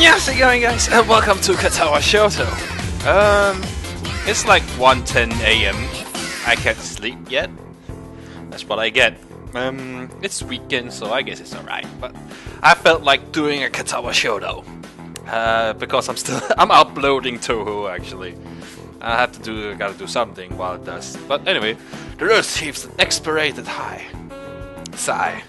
How's it going, guys? And welcome to Katawa Shoto. It's like 1:10 a.m. I can't sleep yet. That's what I get. It's weekend, so I guess it's alright. But I felt like doing a Katawa Shoto. Because I'm uploading Toho actually. I gotta do something while it does. But anyway, the Earth heaves an expirated high. Sigh.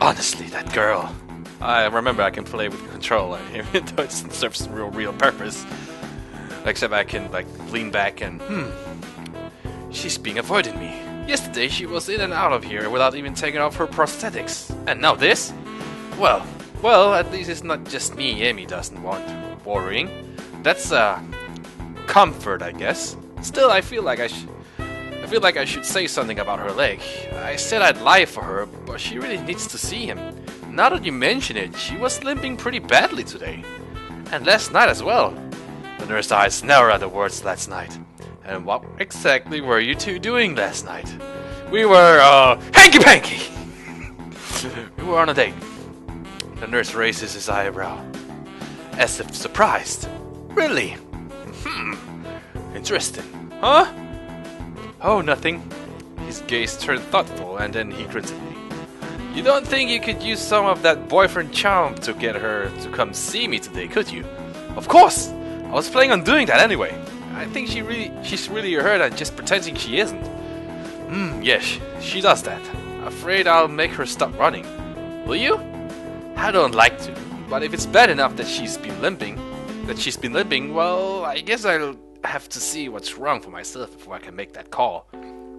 Honestly, that girl. I remember I can play with the controller, even though it serves no real purpose. Except I can like lean back and she's being avoiding me. Yesterday she was in and out of here without even taking off her prosthetics. And now this? Well, at least it's not just me Amy doesn't want worrying. That's comfort, I guess. Still, I feel like I should say something about her leg. I said I'd lie for her, but she really needs to see him. Now that you mention it, she was limping pretty badly today. And last night as well. The nurse's eyes narrowed at the words last night. And what exactly were you two doing last night? We were, hanky-panky! We were on a date. The nurse raises his eyebrow, as if surprised. Really? Interesting. Huh? Oh, nothing. His gaze turned thoughtful, and then he grins at me. You don't think you could use some of that boyfriend charm to get her to come see me today, could you? Of course! I was planning on doing that anyway. I think she's really hurt and just pretending she isn't. Yes, she does that. Afraid I'll make her stop running. Will you? I don't like to, but if it's bad enough that she's been limping, well, I guess I'll have to see what's wrong for myself before I can make that call.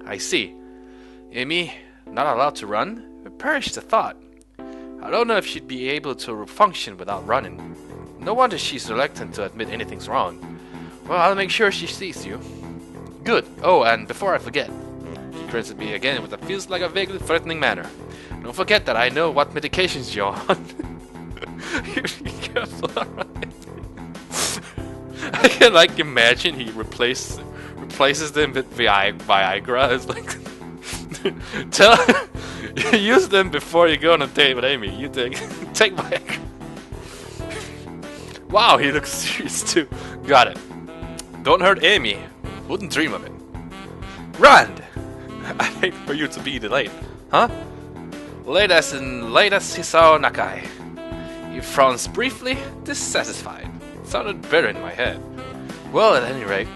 I see. Amy, not allowed to run? Perish the thought. I don't know if she'd be able to function without running. No wonder she's reluctant to admit anything's wrong. Well, I'll make sure she sees you. Good. Oh, and before I forget, he grins at me again with what feels like a vaguely threatening manner. Don't forget that I know what medications you're on. Be careful, alright? I can like imagine he replaces them with Viagra. It's like use them before you go on a date with Amy. You take Viagra. Wow, he looks serious too. Got it. Don't hurt Amy. Wouldn't dream of it. Rand! I hate for you to be delayed. Huh? Late as Hisao Nakai. He frowns briefly, dissatisfied. Sounded better in my head. Well, at any rate,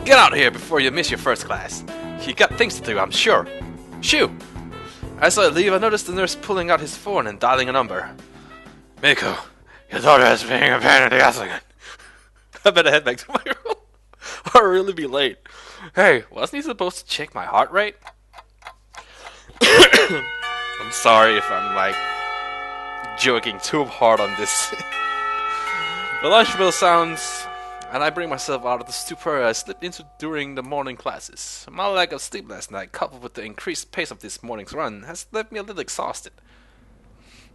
get out here before you miss your first class. You got things to do, I'm sure. Shoo! As I leave, I noticed the nurse pulling out his phone and dialing a number. Miko, your daughter is being a pain in the ass again. I better head back to my room, or I'll really be late. Hey, wasn't he supposed to check my heart rate? I'm sorry if I'm like joking too hard on this. The lunch bell sounds, and I bring myself out of the stupor I slipped into during the morning classes. My lack of sleep last night, coupled with the increased pace of this morning's run, has left me a little exhausted.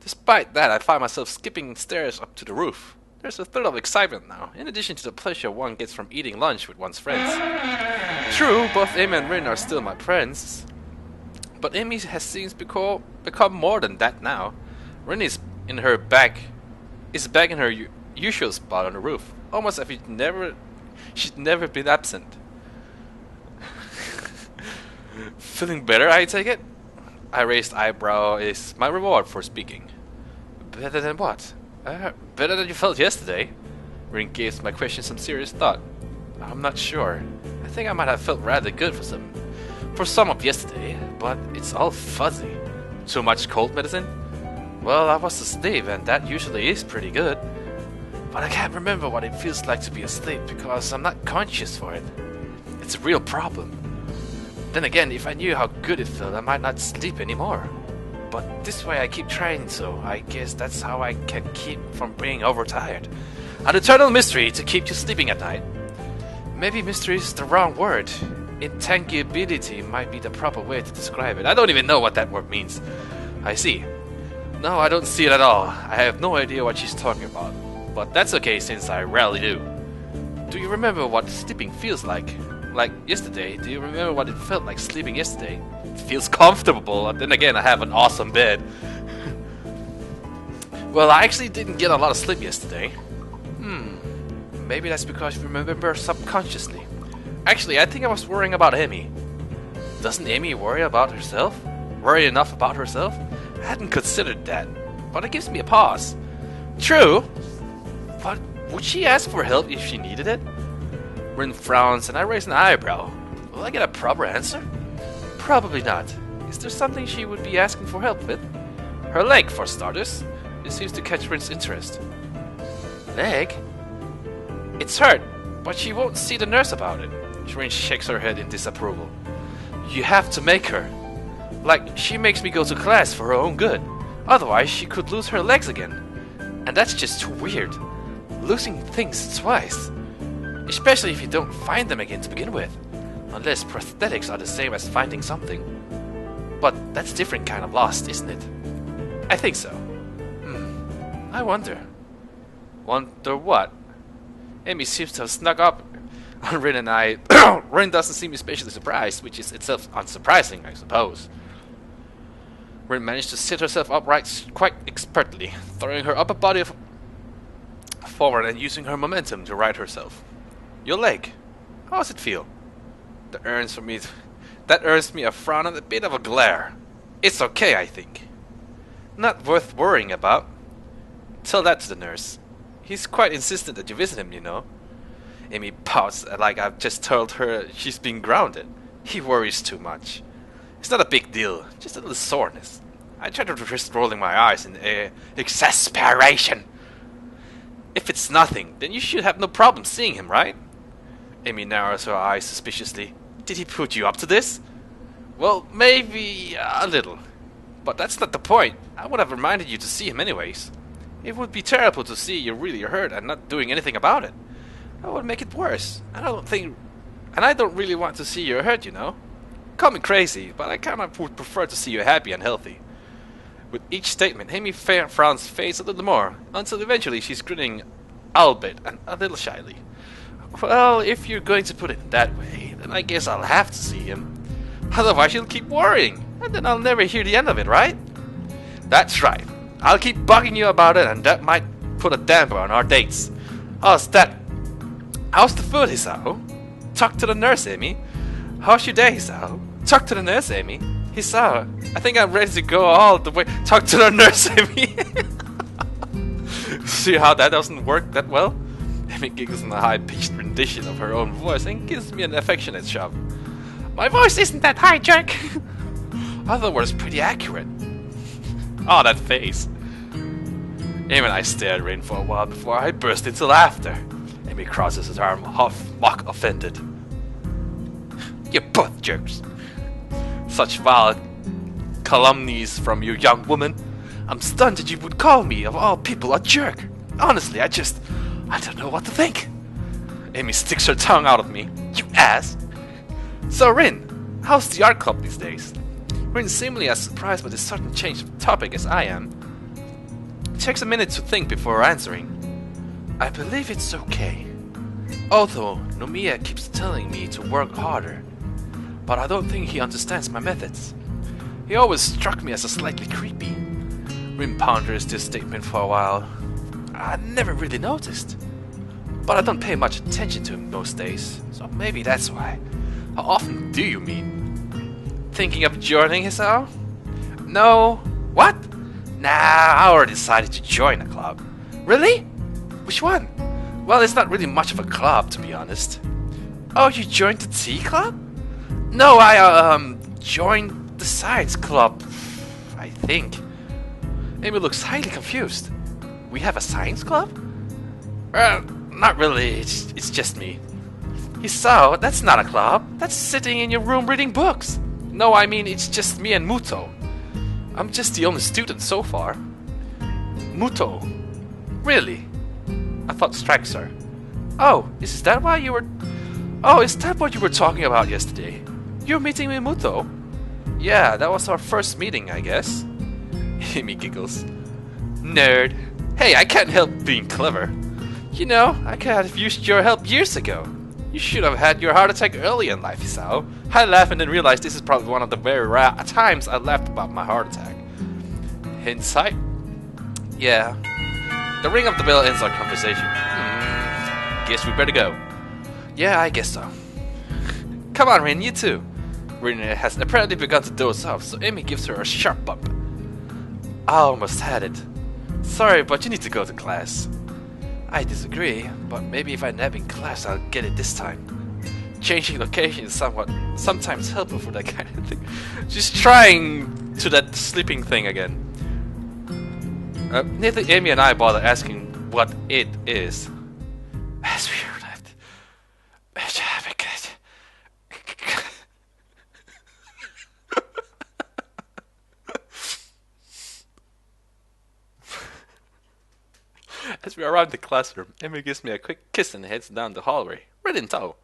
Despite that, I find myself skipping stairs up to the roof. There's a thrill of excitement now, in addition to the pleasure one gets from eating lunch with one's friends. True, both Amy and Rin are still my friends, but Amy has since become more than that now. Rin is back in her usual spot on the roof, almost as if she'd never been absent. Feeling better, I take it? I raised eyebrow is my reward for speaking. Better than what? Better than you felt yesterday? Rin gives my question some serious thought. I'm not sure. I think I might have felt rather good for some of yesterday, but it's all fuzzy. Too much cold medicine? Well, I was asleep, and that usually is pretty good. But I can't remember what it feels like to be asleep because I'm not conscious for it. It's a real problem. Then again, if I knew how good it felt, I might not sleep anymore. But this way I keep trying, so I guess that's how I can keep from being overtired. An eternal mystery to keep you sleeping at night. Maybe mystery is the wrong word. Intangibility might be the proper way to describe it. I don't even know what that word means. I see. No, I don't see it at all. I have no idea what she's talking about. But that's okay since I rarely do. Do you remember what sleeping feels like? Like yesterday, do you remember what it felt like sleeping yesterday? It feels comfortable, and then again I have an awesome bed. Well, I actually didn't get a lot of sleep yesterday. Maybe that's because you remember subconsciously. Actually, I think I was worrying about Amy. Doesn't Amy worry about herself? Worry enough about herself? I hadn't considered that, but it gives me a pause. True, but would she ask for help if she needed it? Rin frowns and I raise an eyebrow. Will I get a proper answer? Probably not. Is there something she would be asking for help with? Her leg, for starters. This seems to catch Rin's interest. Leg? It's hurt, but she won't see the nurse about it. Rin shakes her head in disapproval. You have to make her. Like, she makes me go to class for her own good. Otherwise, she could lose her legs again. And that's just too weird. Losing things twice. Especially if you don't find them again to begin with. Unless prosthetics are the same as finding something. But that's different kind of lost, isn't it? I think so. I wonder. Wonder what? Amy seems to have snuck up on Rin and I. Rin doesn't seem especially surprised, which is itself unsurprising, I suppose. Rin managed to sit herself upright quite expertly, throwing her upper body forward and using her momentum to right herself. Your leg. How does it feel? That earns me a frown and a bit of a glare. It's okay, I think. Not worth worrying about. Tell that to the nurse. He's quite insistent that you visit him, you know. Amy pouts like I've just told her she's been grounded. He worries too much. It's not a big deal, just a little soreness. I try to resist rolling my eyes in exasperation. If it's nothing, then you should have no problem seeing him, right? Amy narrows her eyes suspiciously. Did he put you up to this? Well, maybe a little. But that's not the point. I would have reminded you to see him anyways. It would be terrible to see you really hurt and not doing anything about it. That would make it worse. And I don't really want to see you hurt, you know. Call me crazy, but I kinda would prefer to see you happy and healthy. With each statement, Amy frowns face a little more, until eventually she's grinning, albeit and a little shyly. Well, if you're going to put it that way, then I guess I'll have to see him. Otherwise you'll keep worrying, and then I'll never hear the end of it, right? That's right. I'll keep bugging you about it, and that might put a damper on our dates. How's that? How's the food, Hisao? Talk to the nurse, Amy. How's your day, Hisao? Talk to the nurse, Amy. Hisao, I think I'm ready to go all the way. Talk to the nurse, Amy. See how that doesn't work that well? Amy giggles in a high-pitched rendition of her own voice and gives me an affectionate shove. My voice isn't that high, jerk. Other words pretty accurate. Oh, that face. Amy and I stared Rin for a while before I burst into laughter. Amy crosses his arm, mock offended. You're both jerks. Such vile calumnies from you, young woman. I'm stunned that you would call me, of all people, a jerk. Honestly, I don't know what to think. Amy sticks her tongue out at me. You ass. So, Rin, how's the art club these days? Rin, seemingly as surprised by this sudden change of topic as I am, takes a minute to think before answering. I believe it's okay. Although Nomiya keeps telling me to work harder, but I don't think he understands my methods. He always struck me as a slightly creepy. Rin ponders this statement for a while. I never really noticed, but I don't pay much attention to him most days, so maybe that's why. How often do you meet? Thinking of joining, Hisao? No. What? Nah, I already decided to join a club. Really? Which one? Well, it's not really much of a club, to be honest. Oh, you joined the tea club? No, I, joined the science club, I think. Amy looks highly confused. We have a science club? Not really, it's just me. Hisao, that's not a club. That's sitting in your room reading books. No, I mean, it's just me and Muto. I'm just the only student so far. Muto? Really? I thought Straxer. Oh, is that what you were talking about yesterday? You're meeting with Muto? Yeah, that was our first meeting, I guess. Amy giggles. Nerd. Hey, I can't help being clever. You know, I could have used your help years ago. You should have had your heart attack early in life, Hisao. I laugh and then realize this is probably one of the very rare times I laughed about my heart attack. Hindsight? Yeah. The ring of the bell ends our conversation. guess we better go. Yeah, I guess so. Come on, Rin, you too. Rin has apparently begun to doze off, so Amy gives her a sharp bump. I almost had it. Sorry, but you need to go to class. I disagree, but maybe if I nap in class, I'll get it this time. Changing location is sometimes helpful for that kind of thing. She's trying to that sleeping thing again. Neither Amy and I bother asking what it is. As we arrived, as we arrive in the classroom, Amy gives me a quick kiss and heads down the hallway, right in tow.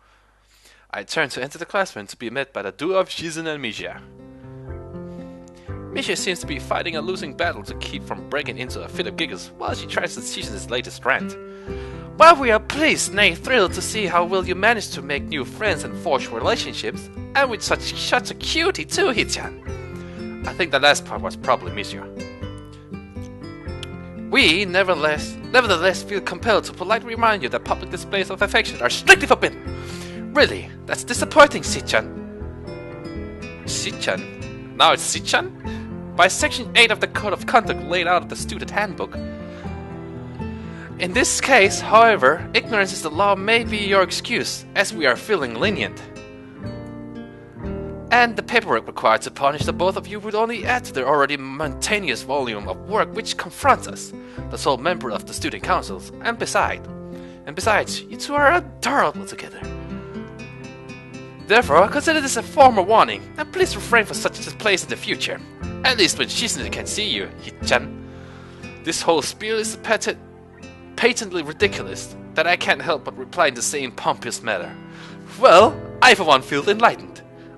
I turn to enter the classroom to be met by the duo of Shizen and Misha. Misha seems to be fighting a losing battle to keep from breaking into a fit of giggles while she tries to Shizen's latest rant. While we are pleased, nay thrilled to see how well you manage to make new friends and forge relationships, and with such a cutie too, Hichan. I think the last part was probably Misha. We, nevertheless feel compelled to politely remind you that public displays of affection are strictly forbidden. Really, that's disappointing, Sichan. Sichan? Now it's Sichan? By Section 8 of the Code of Conduct laid out of the Student Handbook. In this case, however, ignorance is the law may be your excuse, as we are feeling lenient. And the paperwork required to punish the both of you would only add to the already mountainous volume of work which confronts us, the sole member of the student councils, and besides, you two are adorable together. Therefore, consider this a formal warning, and please refrain from such displays in the future. At least when Shizen can see you, Hichan. This whole spiel is patently ridiculous, that I can't help but reply in the same pompous manner. Well, I for one feel enlightened.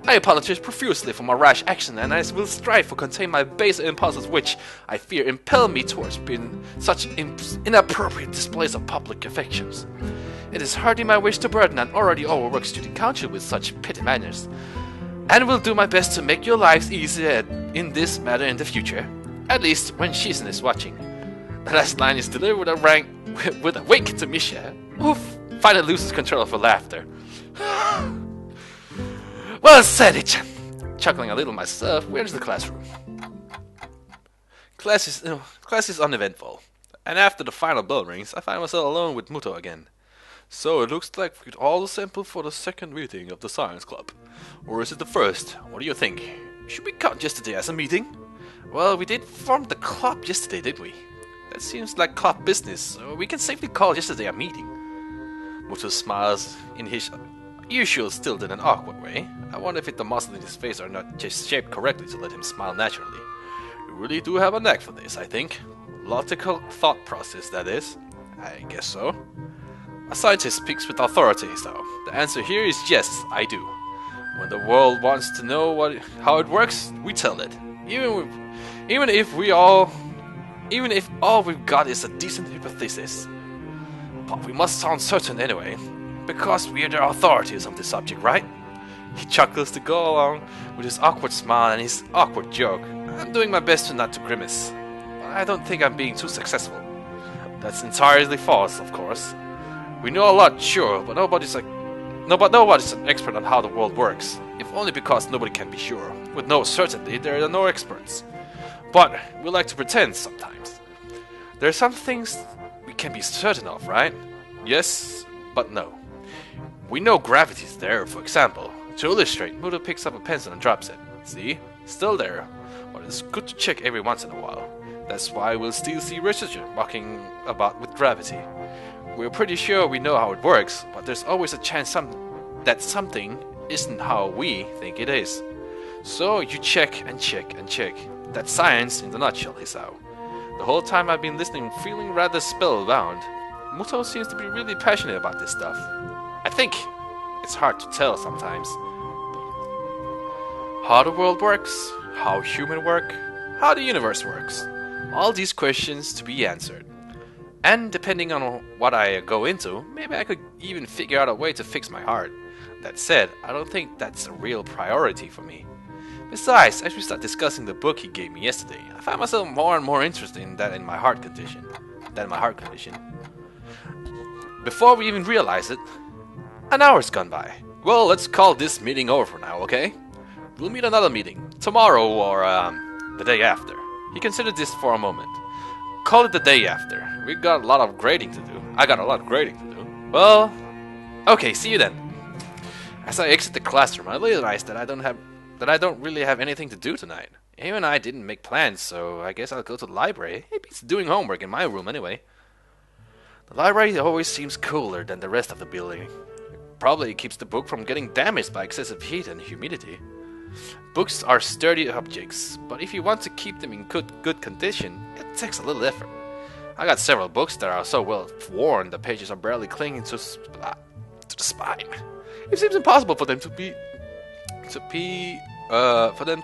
I apologize profusely for my rash action, and I will strive to contain my base impulses which, I fear, impel me towards being such inappropriate displays of public affections. It is hardly my wish to burden an already overworked student council with such petty manners, and will do my best to make your lives easier in this matter in the future, at least when Shizen is watching. The last line is delivered with a wink to Misha, who finally loses control of her laughter. Well said, Hichan. Chuckling a little myself, where's the classroom? Class is uneventful, and after the final bell rings, I find myself alone with Muto again. So it looks like we could all assemble for the second meeting of the science club. Or is it the first? What do you think? Should we count yesterday as a meeting? Well, we did form the club yesterday, didn't we? That seems like club business, so we can safely call yesterday a meeting. Muto smiles in his usual stilted and awkward way. I wonder if the muscles in his face are not just shaped correctly to let him smile naturally. You really do have a knack for this, I think. Logical thought process, that is. I guess so. A scientist speaks with authority, so the answer here is yes, I do. When the world wants to know how it works, we tell it. Even if all we've got is a decent hypothesis. But we must sound certain anyway, because we are the authorities on this subject, right? He chuckles to go along with his awkward smile and his awkward joke. I'm doing my best not to grimace, but I don't think I'm being too successful. That's entirely false, of course. We know a lot, sure, but nobody's an expert on how the world works, if only because nobody can be sure. With no certainty, there are no experts. But we like to pretend sometimes. There are some things we can be certain of, right? Yes, but no. We know gravity's there, for example. To illustrate, Muto picks up a pencil and drops it. See? Still there. But it's good to check every once in a while. That's why we'll still see researchers mucking about with gravity. We're pretty sure we know how it works, but there's always a chance that something isn't how we think it is. So you check and check and check. That's science in the nutshell, Hisao. The whole time I've been listening, feeling rather spellbound. Muto seems to be really passionate about this stuff. I think it's hard to tell sometimes. How the world works, how humans work, how the universe works. All these questions to be answered. And depending on what I go into, maybe I could even figure out a way to fix my heart. That said, I don't think that's a real priority for me. Besides, as we start discussing the book he gave me yesterday, I find myself more and more interested in that in my heart condition. before we even realize it, an hour's gone by. Well, let's call this meeting over for now, okay? We'll meet another meeting, tomorrow or the day after. He considered this for a moment. Call it the day after. We got a lot of grading to do. I got a lot of grading to do. Well, okay, see you then. As I exit the classroom, I realize that I don't really have anything to do tonight. Amy and I didn't make plans, so I guess I'll go to the library. Maybe it's doing homework in my room anyway. The library always seems cooler than the rest of the building. Probably keeps the book from getting damaged by excessive heat and humidity. Books are sturdy objects, but if you want to keep them in good condition, it takes a little effort. I got several books that are so well worn the pages are barely clinging to the spine. It seems impossible for them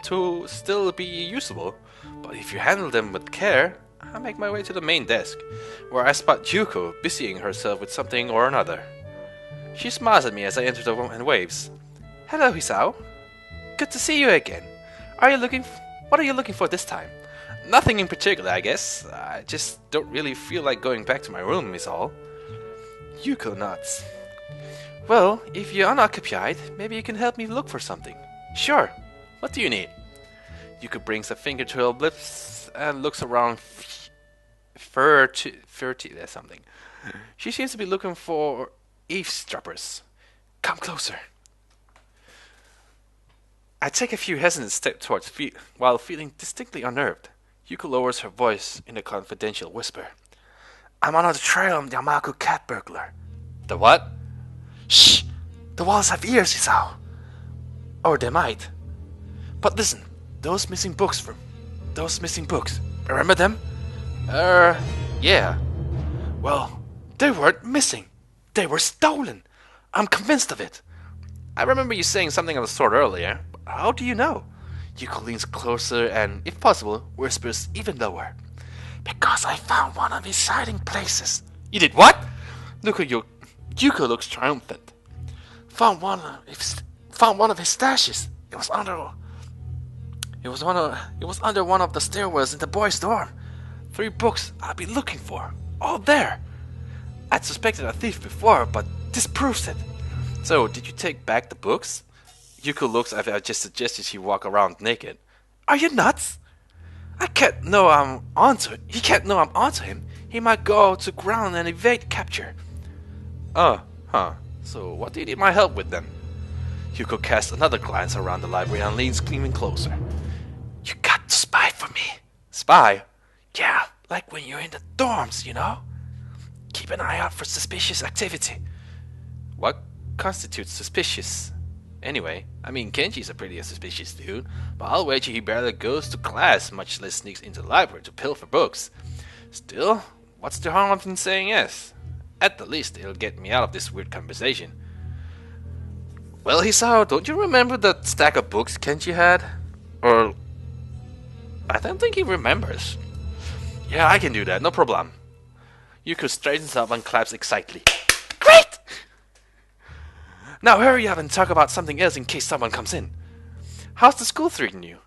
to still be usable. But if you handle them with care, I make my way to the main desk, where I spot Yuko busying herself with something or another. She smiles at me as I enter the room and waves. Hello, Hisao. Good to see you again. What are you looking for this time? Nothing in particular, I guess. I just don't really feel like going back to my room, is all. Yuko nods. Well, if you're unoccupied, maybe you can help me look for something. Sure. What do you need? Yuko brings a finger to her lips and looks around there's something. She seems to be looking for eavesdroppers. Come closer. I take a few hesitant steps towards while feeling distinctly unnerved. Yuko lowers her voice in a confidential whisper. I'm on the trail of the Yamaku cat burglar. The what? Shh! The walls have ears, Hisao. Or they might. But listen, those missing books. Remember them? Yeah. Well, they weren't missing. They were stolen. I'm convinced of it. I remember you saying something of the sort earlier. But how do you know? Yuko leans closer and, if possible, whispers even lower. Because I found one of his hiding places. You did what? Yuko looks triumphant. Found one of his stashes. It was under one of the stairwells in the boys' dorm. 3 books I've been looking for. All there. I'd suspected a thief before, but this proves it. So, did you take back the books? Yuko looks as if I just suggested she walk around naked. Are you nuts? He can't know I'm onto him. He might go to ground and evade capture. So what do you need my help with then? Yuko casts another glance around the library and leans even closer. You got to spy for me. Spy? Yeah, like when you're in the dorms, you know? Keep an eye out for suspicious activity. What constitutes suspicious? Anyway, I mean, Kenji's a pretty suspicious dude, but I'll wager he barely goes to class, much less sneaks into the library to pilfer books. Still, what's the harm in saying yes? At the least, it'll get me out of this weird conversation. Well, Hisao, don't you remember that stack of books Kenji had? Or... I don't think he remembers. Yeah, I can do that, no problem. Yuko straightens up and claps excitedly. Great! Now hurry up and talk about something else in case someone comes in. How's the school treating you?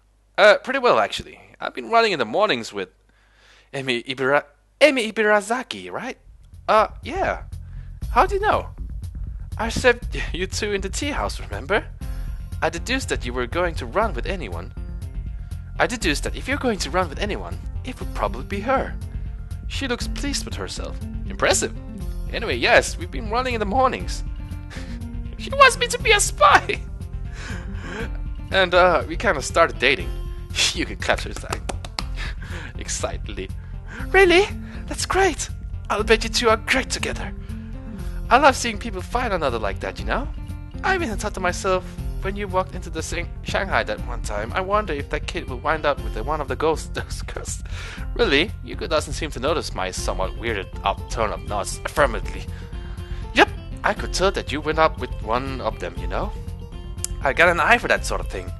Pretty well, actually. I've been running in the mornings with Emi Ibarazaki, right? Yeah. How do you know? I said you two in the tea house, remember? I deduced that you were going to run with anyone. I deduced that if you're going to run with anyone, it would probably be her. She looks pleased with herself. Impressive. Anyway, yes, we've been running in the mornings. She wants me to be a spy! And, we kind of started dating. You can clap her side. Excitedly. Really? That's great! I'll bet you two are great together. I love seeing people find another like that, you know? I even thought to myself, when you walked into the Shanghai that one time, I wonder if that kid will wind up with one of those girls. Really? Yuko doesn't seem to notice my somewhat weirded up turn of nods affirmatively. Yep, I could tell that you went up with one of them, you know? I got an eye for that sort of thing.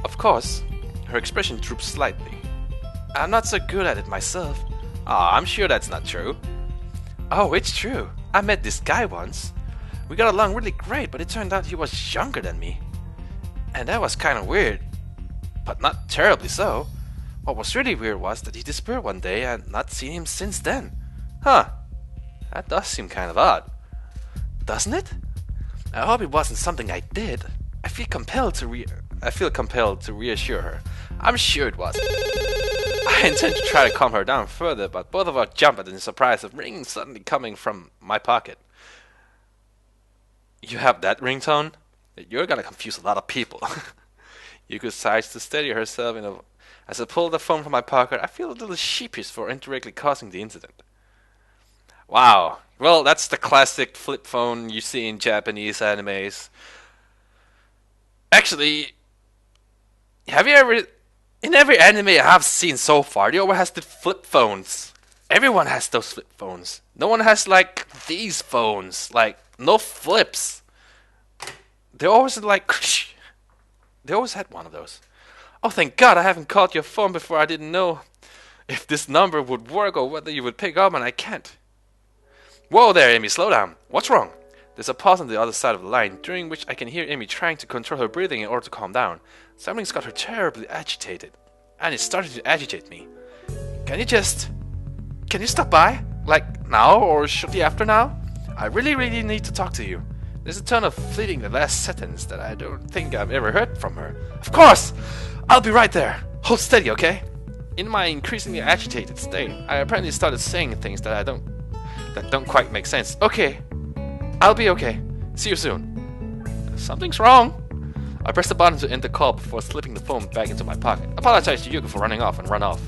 Of course, her expression droops slightly. I'm not so good at it myself. I'm sure that's not true. Oh, it's true. I met this guy once. We got along really great, but it turned out he was younger than me. And that was kind of weird. But not terribly so. What was really weird was that he disappeared one day and not seen him since then. Huh. That does seem kind of odd. Doesn't it? I hope it wasn't something I did. I feel compelled to reassure her. I'm sure it wasn't. I intend to try to calm her down further, but both of us jump at the surprise of ringing suddenly coming from my pocket. You have that ringtone? You're gonna confuse a lot of people. Yuko sighs to steady herself as I pull the phone from my pocket. I feel a little sheepish for indirectly causing the incident. Wow. Well, that's the classic flip phone you see in Japanese animes. Actually, have you ever... In every anime I've seen so far, they always has the flip phones. Everyone has those flip phones. No one has, like, these phones. Like, no flips. They always, like... They always had one of those. Oh, thank God I haven't called your phone before. I didn't know if this number would work or whether you would pick up, and I can't. Whoa there, Amy, slow down. What's wrong? There's a pause on the other side of the line, during which I can hear Amy trying to control her breathing in order to calm down. Something's got her terribly agitated, and it's starting to agitate me. Can you stop by? Like, now, or shortly after now? I really need to talk to you. There's a ton of fleeting the last sentence that I don't think I've ever heard from her. Of course! I'll be right there. Hold steady, okay? In my increasingly agitated state, I apparently started saying things that don't quite make sense. Okay. I'll be okay. See you soon. Something's wrong. I pressed the button to end the call before slipping the phone back into my pocket. I apologize to Yuko for running off and run off.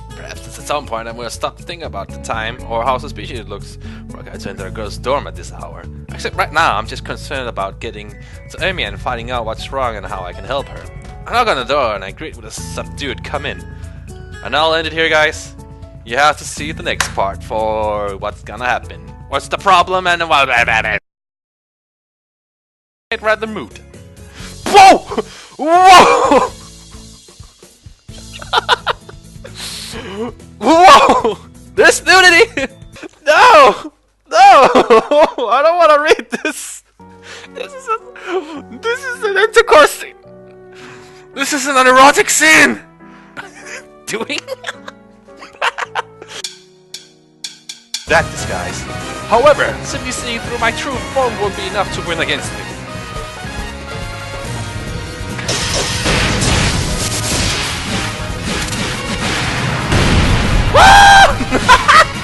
Perhaps at some point I'm gonna stop to think about the time or how suspicious it looks for a guy to enter a girl's dorm at this hour. Except right now I'm just concerned about getting to Amy and finding out what's wrong and how I can help her. I knock on the door and I greet with a subdued come in. And I'll end it here, guys. You have to see the next part for what's gonna happen. What's the problem and what about it? I'd rather mood. Whoa! Whoa! Whoa! There's nudity! No! No! I don't want to read this. This is an intercourse scene. This is an erotic scene. Doing that disguise. However, simply seeing through my true form won't be enough to win against me. Woo!